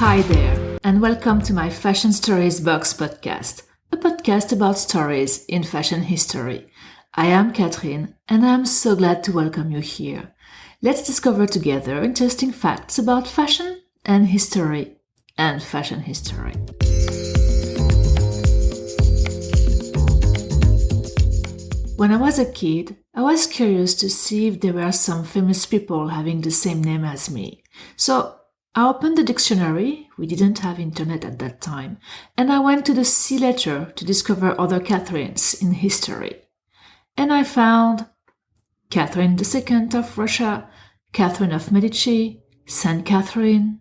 Hi there, and welcome to my Fashion Stories Box podcast, a podcast about stories in fashion history. I am Catherine, and I am so glad to welcome you here. Let's discover together interesting facts about fashion and history and fashion history. When I was a kid, I was curious to see if there were some famous people having the same name as me. So I opened the dictionary, we didn't have internet at that time, and I went to the C letter to discover other Catherines in history. And I found Catherine II of Russia, Catherine of Medici, Saint Catherine,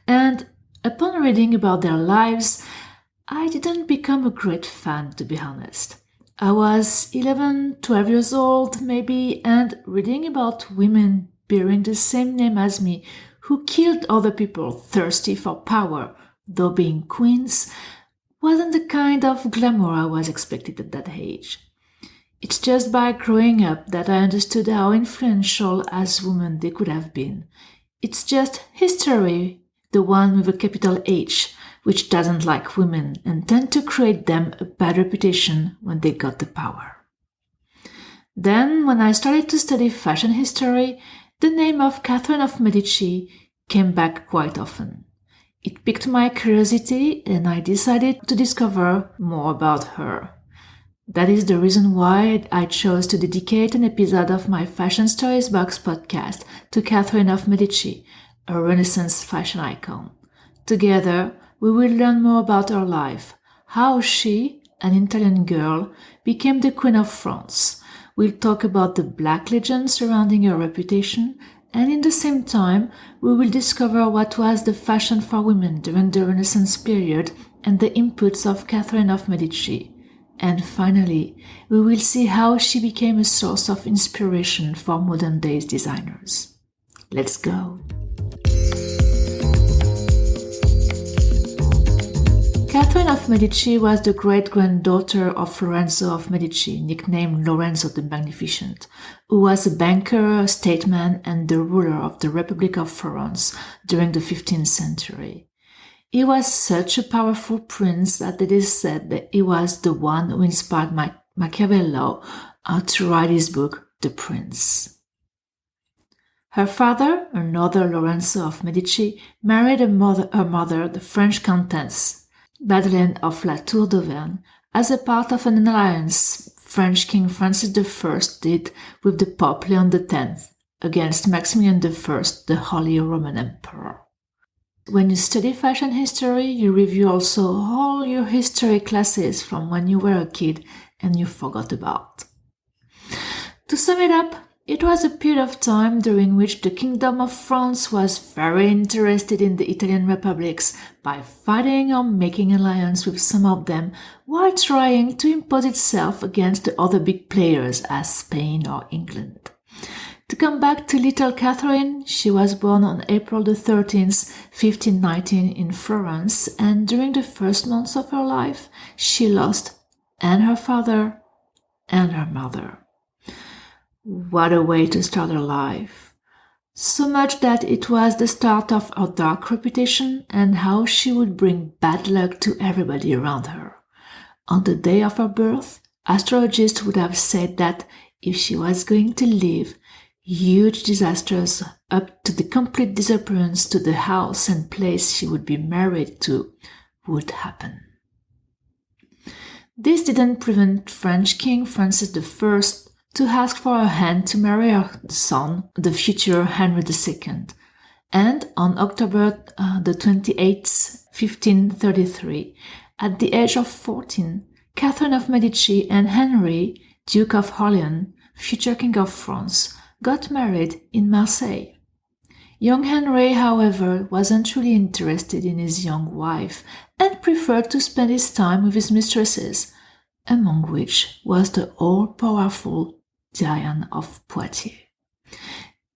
and upon reading about their lives, I didn't become a great fan, to be honest. I was 11, 12 years old maybe, and reading about women bearing the same name as me who killed other people thirsty for power, though being queens, wasn't the kind of glamour I was expected at that age. It's just by growing up that I understood how influential as women they could have been. It's just history, the one with a capital H, which doesn't like women and tend to create them a bad reputation when they got the power. Then, when I started to study fashion history, the name of Catherine of Medici came back quite often. It piqued my curiosity and I decided to discover more about her. That is the reason why I chose to dedicate an episode of my Fashion Stories Box podcast to Catherine of Medici, a Renaissance fashion icon. Together, we will learn more about her life, how she, an Italian girl, became the Queen of France. We'll talk about the black legend surrounding her reputation, and in the same time, we will discover what was the fashion for women during the Renaissance period and the inputs of Catherine of Medici. And finally, we will see how she became a source of inspiration for modern day designers. Let's go! Catherine of Medici was the great-granddaughter of Lorenzo of Medici, nicknamed Lorenzo the Magnificent, who was a banker, statesman, and the ruler of the Republic of Florence during the 15th century. He was such a powerful prince that it is said that he was the one who inspired Machiavelli to write his book, The Prince. Her father, another Lorenzo of Medici, married her mother, the French Countess Madeleine of La Tour d'Auvergne, as a part of an alliance French King Francis I did with the Pope Leon X against Maximilian I, the Holy Roman Emperor. When you study fashion history, you review also all your history classes from when you were a kid and you forgot about. To sum it up, it was a period of time during which the Kingdom of France was very interested in the Italian republics by fighting or making alliance with some of them while trying to impose itself against the other big players as Spain or England. To come back to little Catherine, she was born on April the 13th, 1519 in Florence, and during the first months of her life, she lost and her father and her mother. What a way to start her life. So much that it was the start of her dark reputation and how she would bring bad luck to everybody around her. On the day of her birth, astrologists would have said that if she was going to live, huge disasters up to the complete disappearance to the house and place she would be married to would happen. This didn't prevent French King Francis I to ask for her hand to marry her son, the future Henry II. And on October the 28th, 1533, at the age of 14, Catherine of Medici and Henry, Duke of Orleans, future King of France, got married in Marseille. Young Henry, however, wasn't truly interested in his young wife and preferred to spend his time with his mistresses, among which was the all-powerful Diane of Poitiers.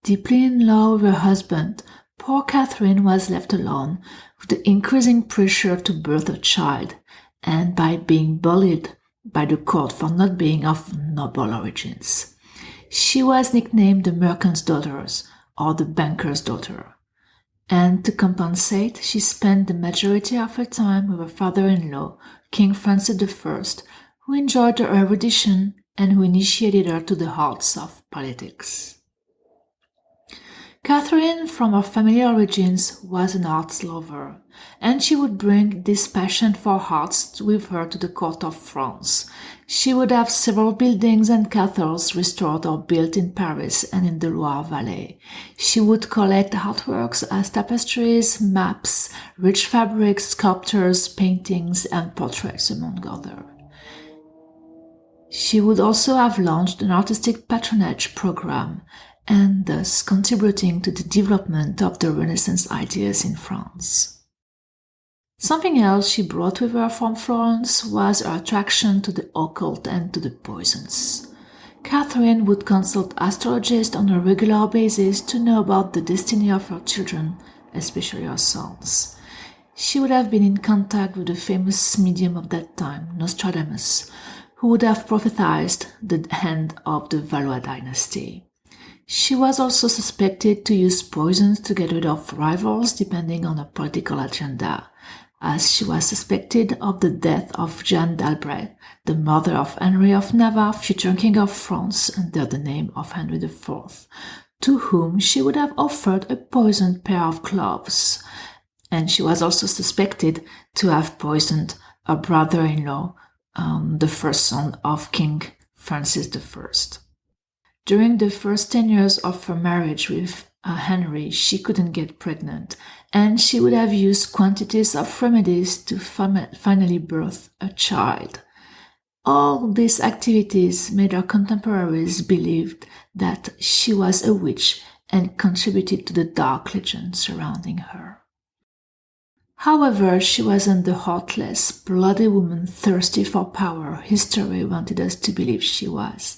Deeply in love with her husband, poor Catherine was left alone with the increasing pressure to birth a child and by being bullied by the court for not being of noble origins. She was nicknamed the merchant's daughter or the banker's daughter. And to compensate, she spent the majority of her time with her father-in-law, King Francis I, who enjoyed her erudition and who initiated her to the hearts of politics. Catherine, from her family origins, was an arts lover, and she would bring this passion for arts with her to the court of France. She would have several buildings and cathedrals restored or built in Paris and in the Loire Valley. She would collect artworks as tapestries, maps, rich fabrics, sculptures, paintings, and portraits, among others. She would also have launched an artistic patronage program, and thus contributing to the development of the Renaissance ideas in France. Something else she brought with her from Florence was her attraction to the occult and to the poisons. Catherine would consult astrologists on a regular basis to know about the destiny of her children, especially her sons. She would have been in contact with the famous medium of that time, Nostradamus, who would have prophesied the end of the Valois dynasty. She was also suspected to use poisons to get rid of rivals depending on her political agenda, as she was suspected of the death of Jeanne d'Albret, the mother of Henry of Navarre, future King of France under the name of Henry IV, to whom she would have offered a poisoned pair of gloves. And she was also suspected to have poisoned her brother-in-law, the first son of King Francis I. During the first 10 years of her marriage with Henry, she couldn't get pregnant, and she would have used quantities of remedies to finally birth a child. All these activities made her contemporaries believe that she was a witch and contributed to the dark legend surrounding her. However, she wasn't the heartless, bloody woman thirsty for power history wanted us to believe she was.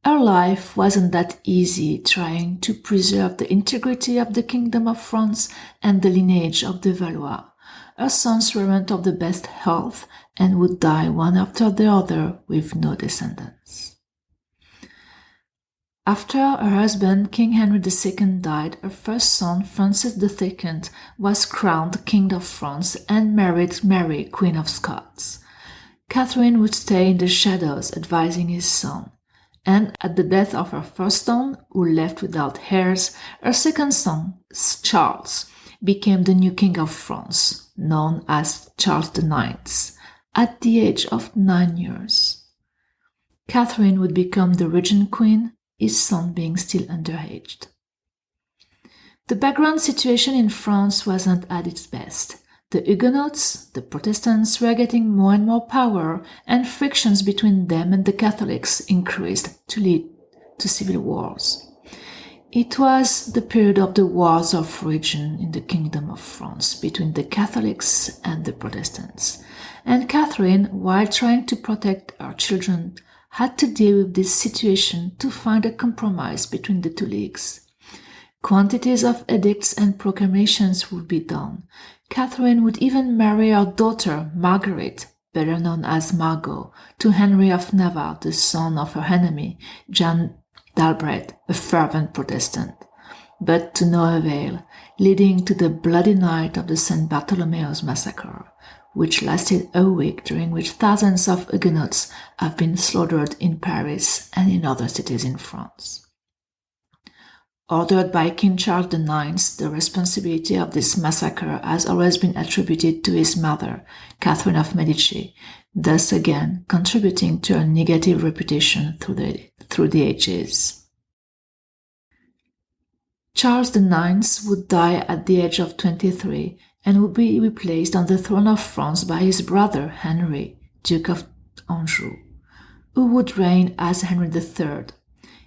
Her life wasn't that easy, trying to preserve the integrity of the Kingdom of France and the lineage of the Valois. Her sons weren't of the best health and would die one after the other with no descendants. After her husband, King Henry II, died, her first son, Francis II, was crowned King of France and married Mary, Queen of Scots. Catherine would stay in the shadows, advising his son. And at the death of her first son, who left without heirs, her second son, Charles, became the new King of France, known as Charles IX, at the age of 9 years. Catherine would become the regent queen, his son being still underaged. The background situation in France wasn't at its best. The Huguenots, the Protestants, were getting more and more power, and frictions between them and the Catholics increased to lead to civil wars. It was the period of the Wars of Religion in the Kingdom of France between the Catholics and the Protestants. And Catherine, while trying to protect her children, had to deal with this situation to find a compromise between the two leagues. Quantities of edicts and proclamations would be done. Catherine would even marry her daughter, Margaret, better known as Margot, to Henry of Navarre, the son of her enemy, Jeanne d'Albret, a fervent Protestant. But to no avail, leading to the bloody night of the St. Bartholomew's massacre, which lasted a week, during which thousands of Huguenots have been slaughtered in Paris and in other cities in France. Ordered by King Charles IX, the responsibility of this massacre has always been attributed to his mother, Catherine of Medici, thus again contributing to her negative reputation through the ages. Charles IX would die at the age of 23 and would be replaced on the throne of France by his brother Henry, Duke of Anjou, who would reign as Henry III.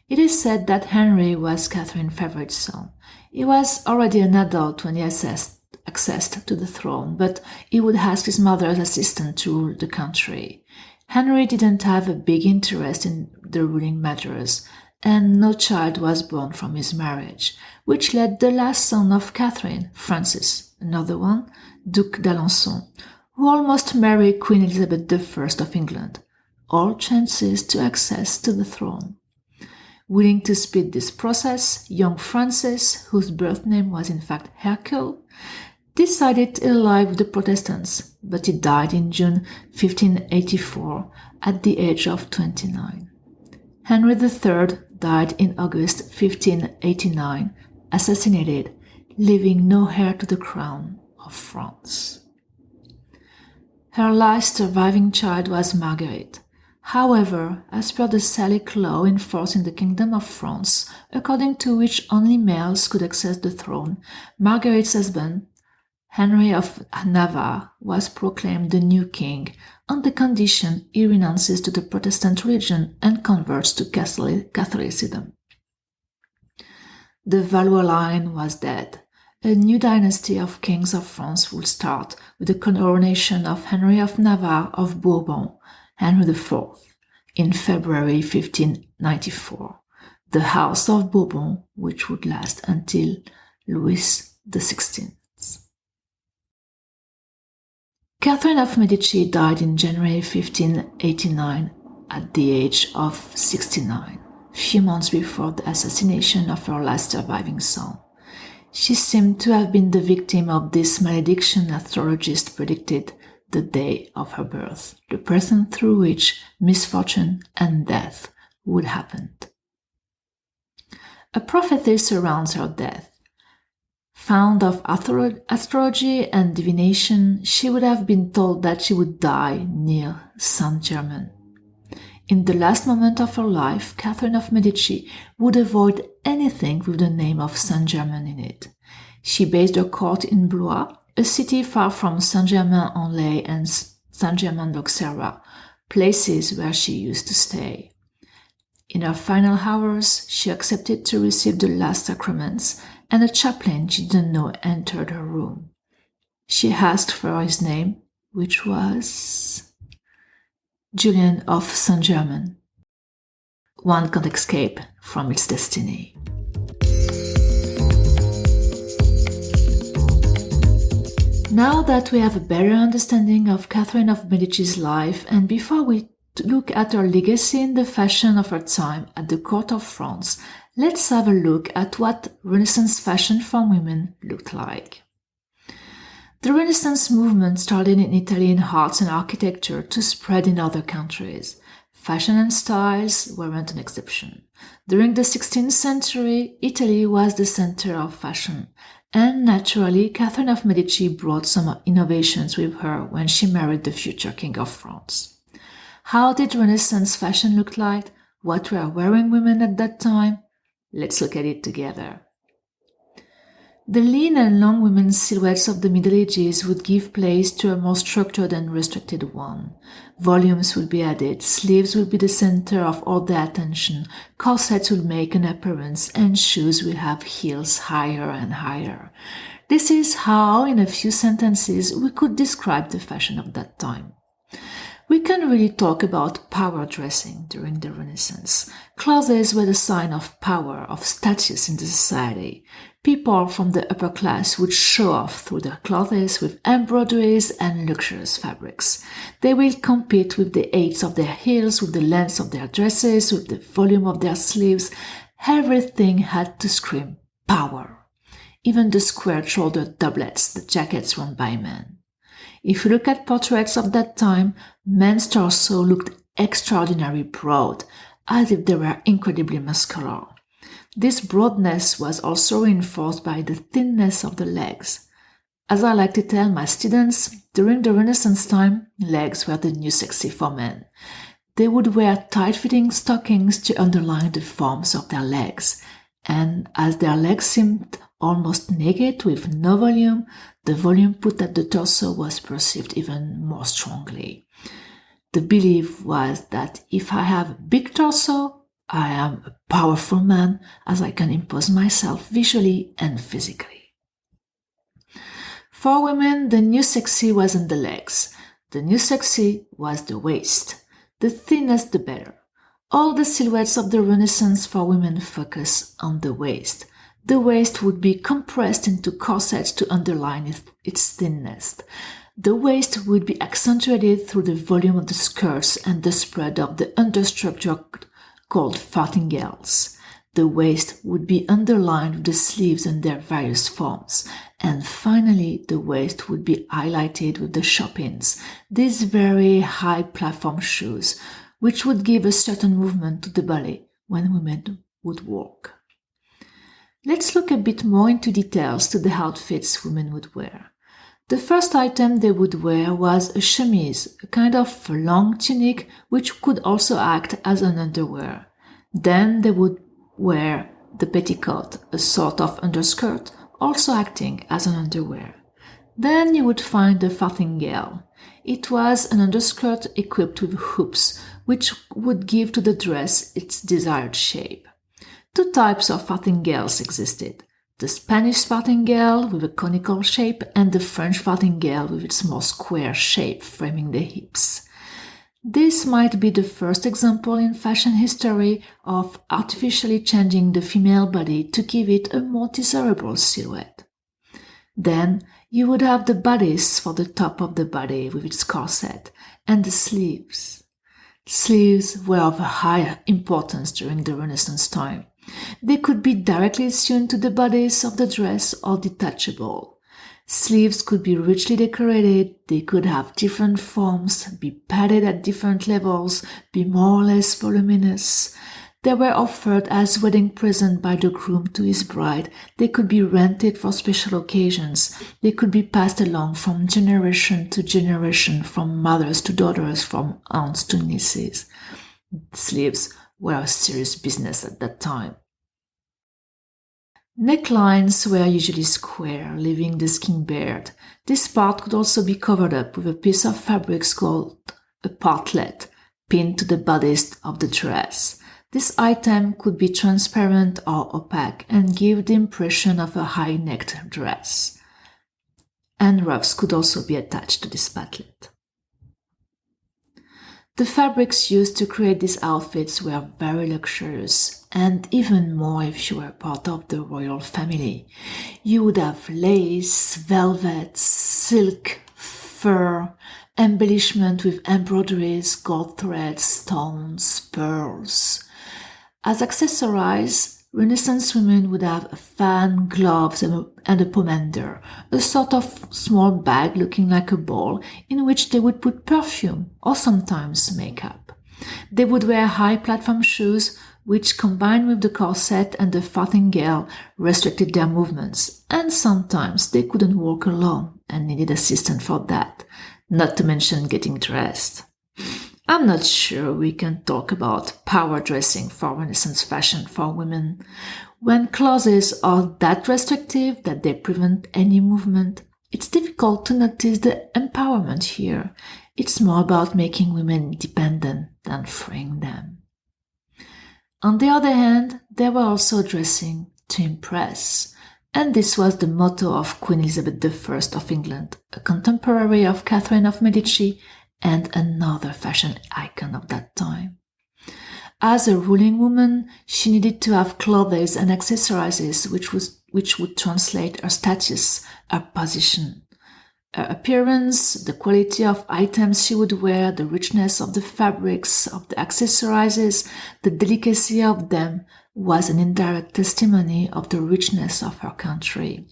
It is said that Henry was Catherine's favorite son. He was already an adult when he accessed to the throne, but he would ask his mother's assistant to rule the country. Henry didn't have a big interest in the ruling matters, and no child was born from his marriage, which led the last son of Catherine, Francis, another one, Duc d'Alençon, who almost married Queen Elizabeth I of England, all chances to access to the throne. Willing to speed this process, young Francis, whose birth name was in fact Hercule, decided to ally with the Protestants, but he died in June 1584 at the age of 29. Henry III died in August 1589, assassinated, leaving no heir to the crown of France. Her last surviving child was Marguerite. However, as per the Salic law in force in the Kingdom of France, according to which only males could access the throne, Marguerite's husband, Henry of Navarre, was proclaimed the new king on the condition he renounces to the Protestant religion and converts to Catholicism. The Valois line was dead. A new dynasty of kings of France would start with the coronation of Henry of Navarre of Bourbon, Henry IV, in February 1594, the House of Bourbon, which would last until Louis XVI. Catherine of Medici died in January 1589 at the age of 69, few months before the assassination of her last surviving son. She seemed to have been the victim of this malediction astrologists predicted the day of her birth, the person through which misfortune and death would happen. A prophecy surrounds her death. Fond of astrology and divination, she would have been told that she would die near Saint-Germain. In the last moment of her life, Catherine of Medici would avoid anything with the name of Saint-Germain in it. She based her court in Blois, a city far from Saint-Germain-en-Laye and Saint-Germain-l'Auxerrois, places where she used to stay. In her final hours, she accepted to receive the last sacraments, and a chaplain she didn't know entered her room. She asked for his name, which was Julian of Saint-Germain. One can't escape from its destiny. Now that we have a better understanding of Catherine of Medici's life, and before we look at her legacy in the fashion of her time at the court of France, let's have a look at what Renaissance fashion for women looked like. The Renaissance movement started in Italy in arts and architecture to spread in other countries. Fashion and styles weren't an exception. During the 16th century, Italy was the center of fashion, and naturally, Catherine of Medici brought some innovations with her when she married the future King of France. How did Renaissance fashion look like? What were wearing women at that time? Let's look at it together. The lean and long women's silhouettes of the Middle Ages would give place to a more structured and restricted one. Volumes would be added, sleeves would be the center of all the attention, corsets would make an appearance, and shoes will have heels higher and higher. This is how, in a few sentences, we could describe the fashion of that time. We can really talk about power dressing during the Renaissance. Clothes were the sign of power, of status in the society. People from the upper class would show off through their clothes with embroideries and luxurious fabrics. They will compete with the height of their heels, with the length of their dresses, with the volume of their sleeves. Everything had to scream power. Even the square-shouldered doublets, the jackets worn by men. If you look at portraits of that time, men's torso looked extraordinarily broad, as if they were incredibly muscular. This broadness was also reinforced by the thinness of the legs. As I like to tell my students, during the Renaissance time, legs were the new sexy for men. They would wear tight-fitting stockings to underline the forms of their legs, and as their legs seemed almost naked with no volume, the volume put at the torso was perceived even more strongly. The belief was that if I have a big torso, I am a powerful man, as I can impose myself visually and physically. For women, the new sexy wasn't the legs. The new sexy was the waist. The thinnest the better. All the silhouettes of the Renaissance for women focus on the waist. The waist would be compressed into corsets to underline its thinness. The waist would be accentuated through the volume of the skirts and the spread of the understructure called farthingales. The waist would be underlined with the sleeves in their various forms. And finally, the waist would be highlighted with the chopins, these very high platform shoes, which would give a certain movement to the ballet when women would walk. Let's look a bit more into details to the outfits women would wear. The first item they would wear was a chemise, a kind of long tunic which could also act as an underwear. Then they would wear the petticoat, a sort of underskirt, also acting as an underwear. Then you would find the farthingale. It was an underskirt equipped with hoops, which would give to the dress its desired shape. Two types of farthingales existed: the Spanish farthingale with a conical shape and the French farthingale with its more square shape framing the hips. This might be the first example in fashion history of artificially changing the female body to give it a more desirable silhouette. Then you would have the bodice for the top of the body with its corset and the sleeves. Sleeves were of high importance during the Renaissance time. They could be directly sewn to the bodice of the dress or detachable. Sleeves could be richly decorated, they could have different forms, be padded at different levels, be more or less voluminous. They were offered as wedding present by the groom to his bride. They could be rented for special occasions. They could be passed along from generation to generation, from mothers to daughters, from aunts to nieces. Sleeves were a serious business at that time. Necklines were usually square, leaving the skin bared. This part could also be covered up with a piece of fabric called a partlet, pinned to the bodice of the dress. This item could be transparent or opaque and give the impression of a high-necked dress. And ruffs could also be attached to this partlet. The fabrics used to create these outfits were very luxurious, and even more if you were part of the royal family. You would have lace, velvet, silk, fur, embellishment with embroideries, gold threads, stones, pearls. As accessories, Renaissance women would have a fan, gloves, and a pomander, a sort of small bag looking like a ball in which they would put perfume or sometimes makeup. They would wear high platform shoes which, combined with the corset and the farthingale, restricted their movements, and sometimes they couldn't walk alone and needed assistance for that, not to mention getting dressed. I'm not sure we can talk about power dressing for Renaissance fashion for women. When clothes are that restrictive that they prevent any movement, it's difficult to notice the empowerment here. It's more about making women independent than freeing them. On the other hand, they were also dressing to impress. And this was the motto of Queen Elizabeth I of England, a contemporary of Catherine of Medici and another fashion icon of that time. As a ruling woman, she needed to have clothes and accessories which would translate her status, her position. Her appearance, the quality of items she would wear, the richness of the fabrics, of the accessories, the delicacy of them was an indirect testimony of the richness of her country.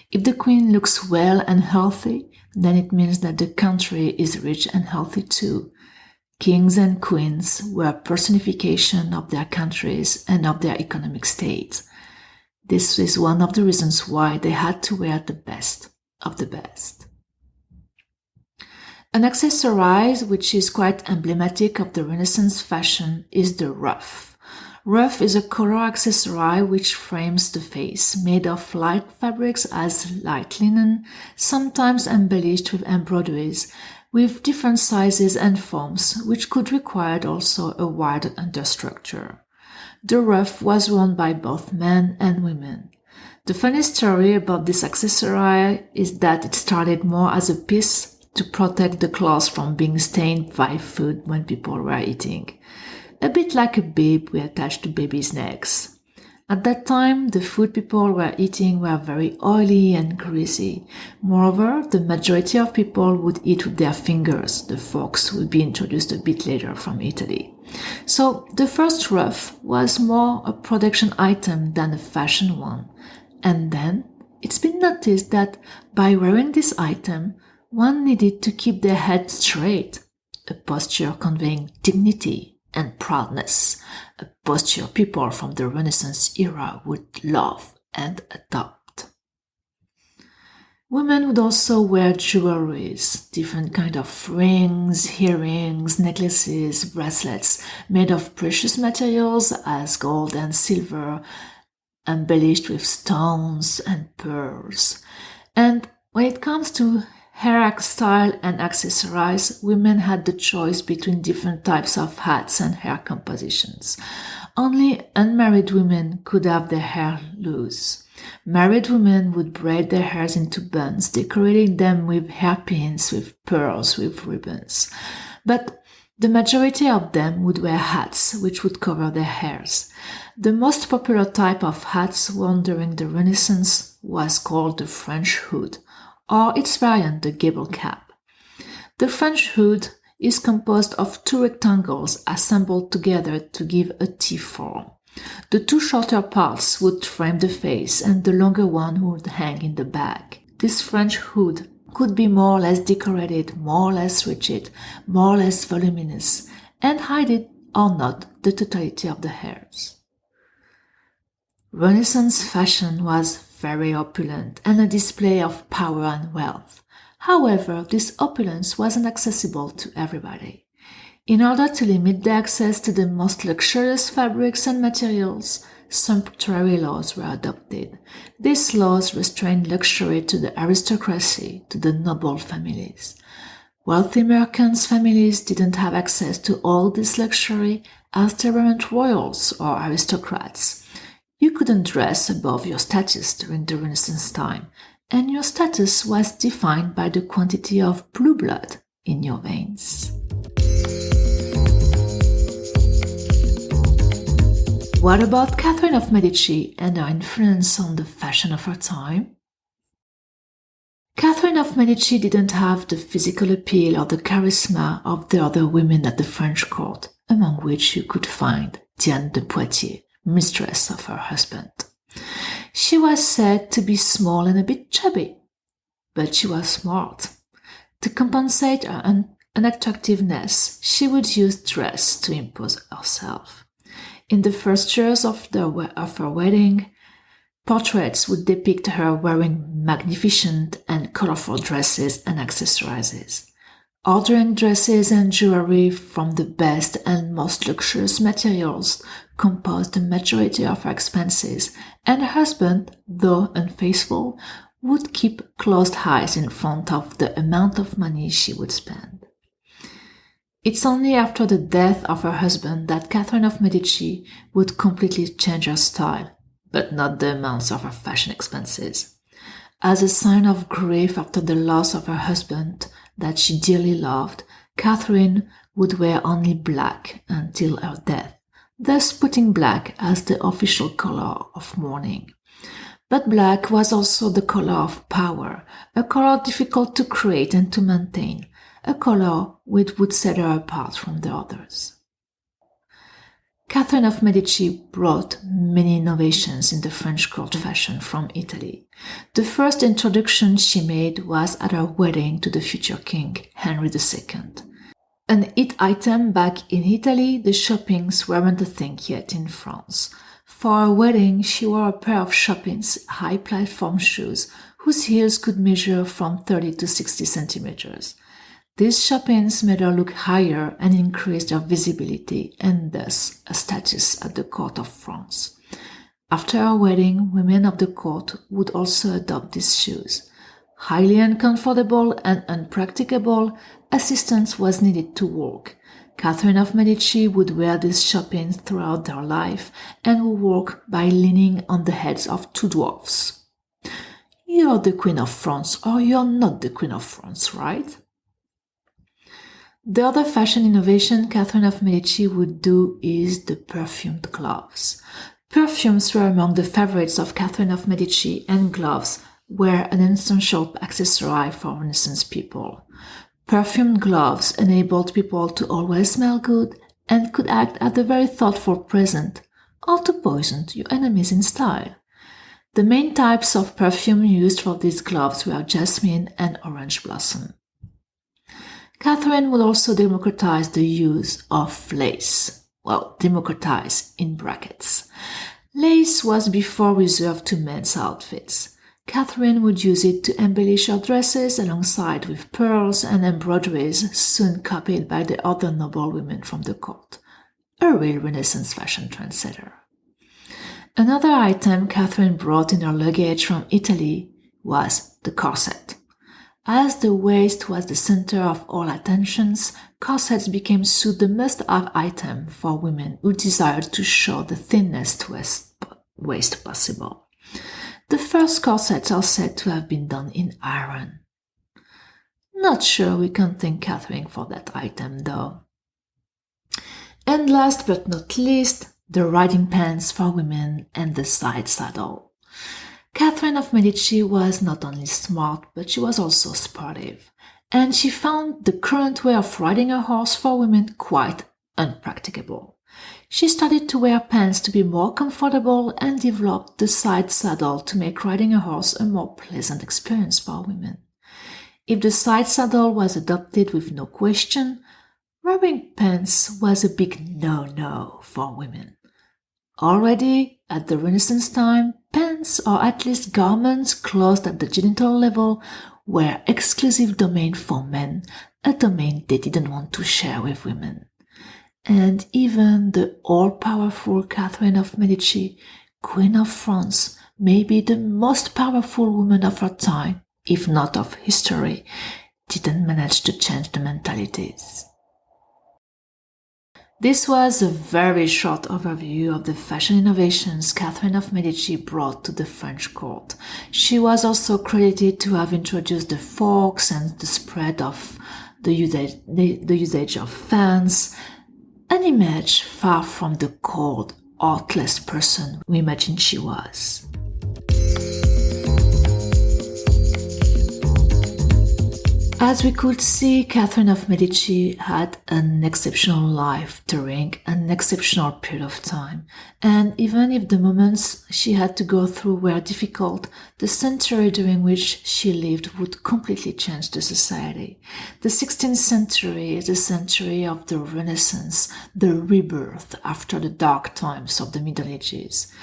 If the queen looks well and healthy, then it means that the country is rich and healthy too. Kings and queens were a personification of their countries and of their economic state. This is one of the reasons why they had to wear the best of the best. An accessory which is quite emblematic of the Renaissance fashion is the ruff. Ruff is a collar accessory which frames the face, made of light fabrics as light linen, sometimes embellished with embroideries, with different sizes and forms, which could require also a wide understructure. The ruff was worn by both men and women. The funny story about this accessory is that it started more as a piece to protect the cloth from being stained by food when people were eating. A bit like a bib we attach to babies' necks. At that time, the food people were eating were very oily and greasy. Moreover, the majority of people would eat with their fingers. The forks would be introduced a bit later from Italy. So the first ruff was more a production item than a fashion one. And then it's been noticed that by wearing this item, one needed to keep their head straight, a posture conveying dignity and proudness, a posture people from the Renaissance era would love and adopt. Women would also wear jewelries, different kind of rings, earrings, necklaces, bracelets made of precious materials as gold and silver, embellished with stones and pearls. And when it comes to hairstyle and accessories, women had the choice between different types of hats and hair compositions. Only unmarried women could have their hair loose. Married women would braid their hairs into buns, decorating them with hairpins, with pearls, with ribbons. But the majority of them would wear hats, which would cover their hairs. The most popular type of hats worn during the Renaissance was called the French hood, or its variant, the gable cap. The French hood is composed of two rectangles assembled together to give a T form. The two shorter parts would frame the face and the longer one would hang in the back. This French hood could be more or less decorated, more or less rigid, more or less voluminous, and hide it or not the totality of the hairs. Renaissance fashion was very opulent and a display of power and wealth. However, this opulence wasn't accessible to everybody. In order to limit the access to the most luxurious fabrics and materials, sumptuary laws were adopted. These laws restrained luxury to the aristocracy, to the noble families. Wealthy merchants' families didn't have access to all this luxury as they weren't royals or aristocrats. You couldn't dress above your status during the Renaissance time, and your status was defined by the quantity of blue blood in your veins. What about Catherine of Medici and her influence on the fashion of her time? Catherine of Medici didn't have the physical appeal or the charisma of the other women at the French court, among which you could find Diane de Poitiers, mistress of her husband. She was said to be small and a bit chubby, but she was smart. To compensate her unattractiveness, she would use dress to impose herself. In the first years of her wedding, portraits would depict her wearing magnificent and colorful dresses and accessories. Ordering dresses and jewelry from the best and most luxurious materials composed the majority of her expenses, and her husband, though unfaithful, would keep closed eyes in front of the amount of money she would spend. It's only after the death of her husband that Catherine of Medici would completely change her style, but not the amounts of her fashion expenses. As a sign of grief after the loss of her husband that she dearly loved, Catherine would wear only black until her death, thus putting black as the official color of mourning. But black was also the color of power, a color difficult to create and to maintain, a color which would set her apart from the others. Catherine of Medici brought many innovations in the French court fashion from Italy. The first introduction she made was at her wedding to the future king, Henry II. An hit item back in Italy, the shoppings weren't a thing yet in France. For her wedding, she wore a pair of Chopin's high platform shoes, whose heels could measure from 30 to 60 centimeters. These Chopins made her look higher and increased her visibility and thus her status at the court of France. After her wedding, women of the court would also adopt these shoes. Highly uncomfortable and unpracticable, assistance was needed to walk. Catherine of Medici would wear these Chopins throughout her life and would walk by leaning on the heads of two dwarfs. You're the Queen of France, or you're not the Queen of France, right? The other fashion innovation Catherine of Medici would do is the perfumed gloves. Perfumes were among the favorites of Catherine of Medici, and gloves were an essential accessory for Renaissance people. Perfumed gloves enabled people to always smell good and could act as a very thoughtful present, or to poison your enemies in style. The main types of perfume used for these gloves were jasmine and orange blossom. Catherine would also democratize the use of lace. Well, democratize in brackets. Lace was before reserved to men's outfits. Catherine would use it to embellish her dresses alongside with pearls and embroideries soon copied by the other noble women from the court. A real Renaissance fashion trendsetter. Another item Catherine brought in her luggage from Italy was the corset. As the waist was the center of all attentions, corsets became soon the must-have item for women who desired to show the thinnest waist possible. The first corsets are said to have been done in iron. Not sure we can thank Catherine for that item though. And last but not least, the riding pants for women and the side saddle. Catherine of Medici was not only smart, but she was also sportive, and she found the current way of riding a horse for women quite unpracticable. She started to wear pants to be more comfortable and developed the side saddle to make riding a horse a more pleasant experience for women. If the side saddle was adopted with no question, wearing pants was a big no-no for women. Already, at the Renaissance time, pants, or at least garments closed at the genital level, were exclusive domain for men, a domain they didn't want to share with women. And even the all-powerful Catherine of Medici, Queen of France, maybe the most powerful woman of her time, if not of history, didn't manage to change the mentalities. This was a very short overview of the fashion innovations Catherine of Medici brought to the French court. She was also credited to have introduced the forks and the spread of the usage of fans, an image far from the cold, artless person we imagine she was. As we could see, Catherine of Medici had an exceptional life during an exceptional period of time, and even if the moments she had to go through were difficult, the century during which she lived would completely change the society. The 16th century is the century of the Renaissance, the rebirth after the dark times of the Middle Ages.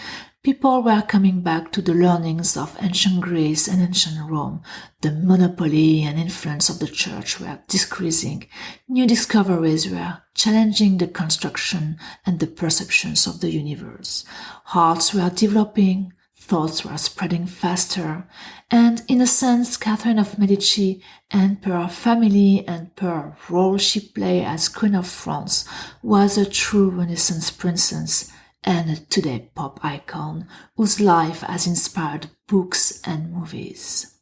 People were coming back to the learnings of ancient Greece and ancient Rome. The monopoly and influence of the church were decreasing. New discoveries were challenging the construction and the perceptions of the universe. Hearts were developing, thoughts were spreading faster, and in a sense, Catherine of Medici and her family and her role she played as Queen of France was a true Renaissance princess and a today pop icon whose life has inspired books and movies.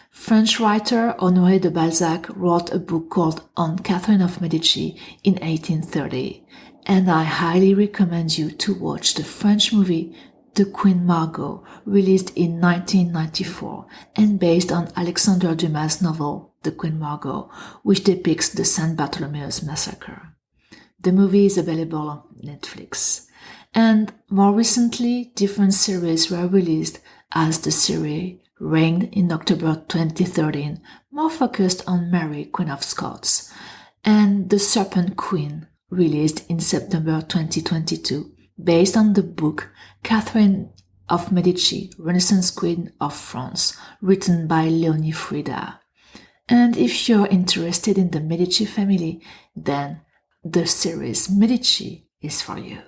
French writer Honoré de Balzac wrote a book called On Catherine of Medici in 1830, and I highly recommend you to watch the French movie The Queen Margot, released in 1994 and based on Alexandre Dumas' novel The Queen Margot, which depicts the Saint Bartholomew's massacre. The movie is available on Netflix. And more recently, different series were released as the series Reigned in October 2013, more focused on Mary, Queen of Scots, and The Serpent Queen, released in September 2022, based on the book Catherine of Medici, Renaissance Queen of France, written by Leonie Frida. And if you're interested in the Medici family, then the series Medici is for you.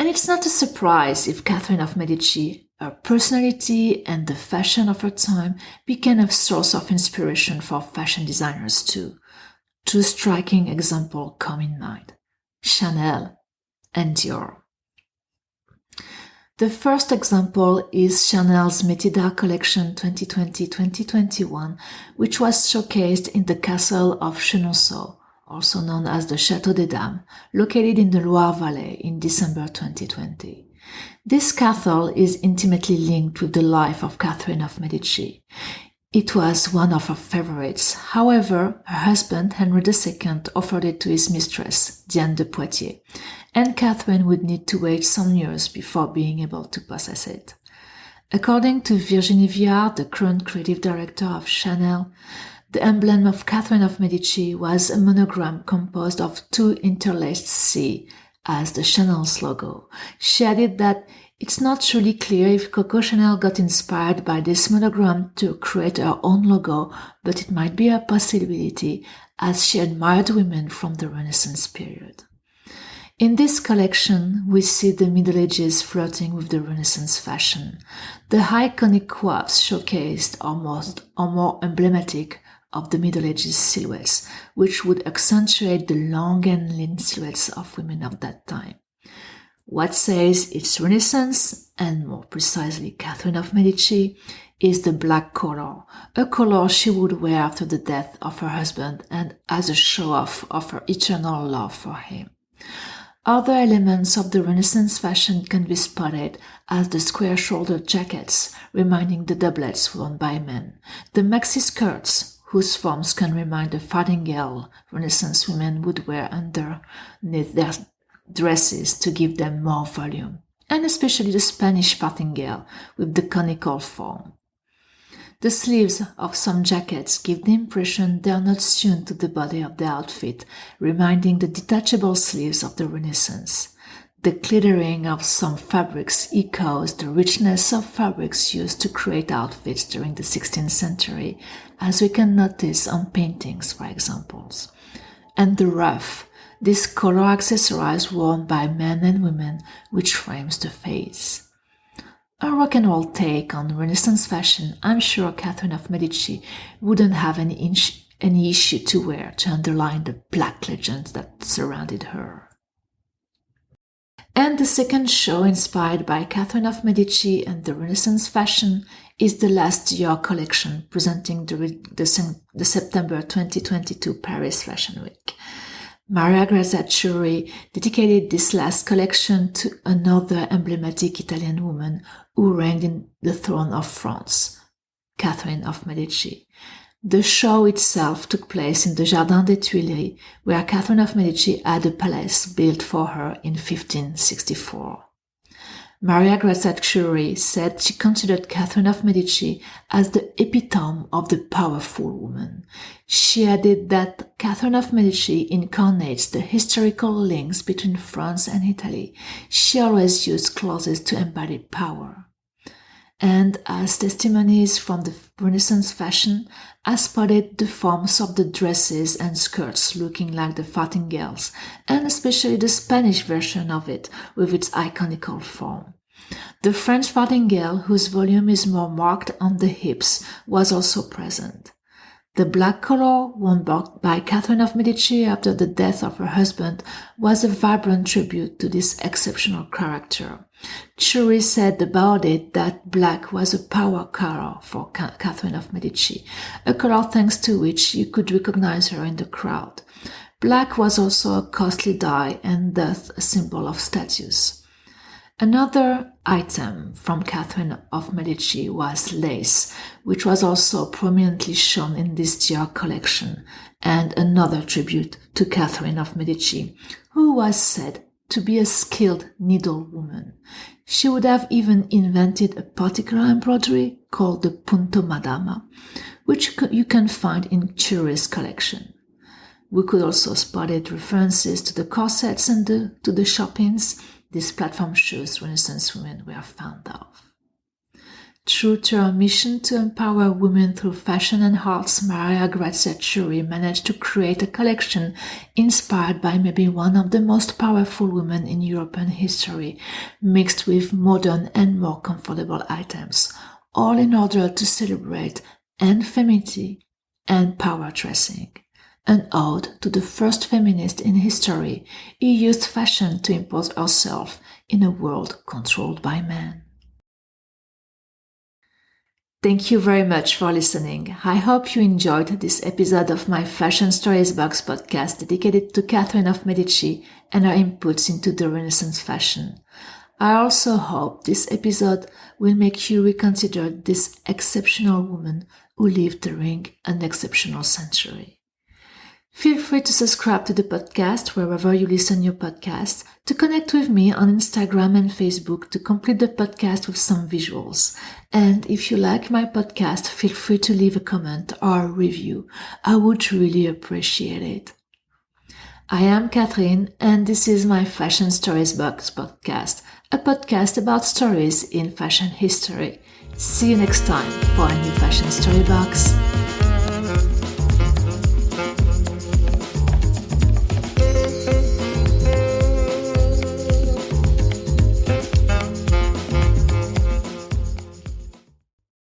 And it's not a surprise if Catherine of Medici, her personality and the fashion of her time became a source of inspiration for fashion designers too. Two striking examples come in mind: Chanel and Dior. The first example is Chanel's Métidas collection 2020-2021, which was showcased in the castle of Chenonceau, also known as the Château des Dames, located in the Loire Valley in December 2020. This castle is intimately linked with the life of Catherine of Medici. It was one of her favorites. However, her husband, Henry II, offered it to his mistress, Diane de Poitiers, and Catherine would need to wait some years before being able to possess it. According to Virginie Viard, the current creative director of Chanel, the emblem of Catherine of Medici was a monogram composed of two interlaced C as the Chanel's logo. She added that it's not truly clear if Coco Chanel got inspired by this monogram to create her own logo, but it might be a possibility as she admired women from the Renaissance period. In this collection, we see the Middle Ages flirting with the Renaissance fashion. The iconic coiffes showcased are more emblematic of the Middle Ages silhouettes, which would accentuate the long and lean silhouettes of women of that time. What says it's Renaissance, and more precisely Catherine of Medici, is the black color, a color she would wear after the death of her husband and as a show-off of her eternal love for him. Other elements of the Renaissance fashion can be spotted as the square-shouldered jackets, reminding the doublets worn by men, the maxi skirts, whose forms can remind the fardingale Renaissance women would wear underneath their dresses to give them more volume, and especially the Spanish farthingale with the conical form. The sleeves of some jackets give the impression they are not sewn to the body of the outfit, reminding the detachable sleeves of the Renaissance. The glittering of some fabrics echoes the richness of fabrics used to create outfits during the 16th century, as we can notice on paintings, for example. And the ruff, this color accessories worn by men and women, which frames the face. A rock and roll take on Renaissance fashion, I'm sure Catherine of Medici wouldn't have any issue to wear to underline the black legends that surrounded her. And the second show inspired by Catherine of Medici and the Renaissance fashion is the last Dior collection presenting the September 2022 Paris Fashion Week. Maria Grazia Chiuri dedicated this last collection to another emblematic Italian woman who reigned in the throne of France, Catherine of Medici. The show itself took place in the Jardin des Tuileries, where Catherine of Medici had a palace built for her in 1564. Maria Grazia Chiuri said she considered Catherine of Medici as the epitome of the powerful woman. She added that Catherine of Medici incarnates the historical links between France and Italy. She always used clothes to embody power. And as testimonies from the Renaissance fashion, I spotted the forms of the dresses and skirts looking like the farthingales, and especially the Spanish version of it with its iconical form. The French farthingale, whose volume is more marked on the hips, was also present. The black color worn by Catherine of Medici after the death of her husband was a vibrant tribute to this exceptional character. Chiuri said about it that black was a power color for Catherine of Medici, a color thanks to which you could recognize her in the crowd. Black was also a costly dye and thus a symbol of status. Another item from Catherine of Medici was lace, which was also prominently shown in this Dior collection, and another tribute to Catherine of Medici, who was said to be a skilled needlewoman. She would have even invented a particular embroidery called the punto madama, which you can find in Chiuri's collection. We could also spot references to the corsets and to the chopins. These platform shoes Renaissance women were fond of. True to her mission to empower women through fashion and arts, Maria Grazia Chiuri managed to create a collection inspired by maybe one of the most powerful women in European history, mixed with modern and more comfortable items, all in order to celebrate and femininity and power dressing. An ode to the first feminist in history who used fashion to impose herself in a world controlled by men. Thank you very much for listening. I hope you enjoyed this episode of my Fashion Stories Box podcast dedicated to Catherine of Medici and her inputs into the Renaissance fashion. I also hope this episode will make you reconsider this exceptional woman who lived during an exceptional century. Feel free to subscribe to the podcast wherever you listen your podcast, to connect with me on Instagram and Facebook to complete the podcast with some visuals. And if you like my podcast, feel free to leave a comment or a review. I would really appreciate it. I am Catherine, and this is my Fashion Stories Box podcast, a podcast about stories in fashion history. See you next time for a new Fashion Story Box.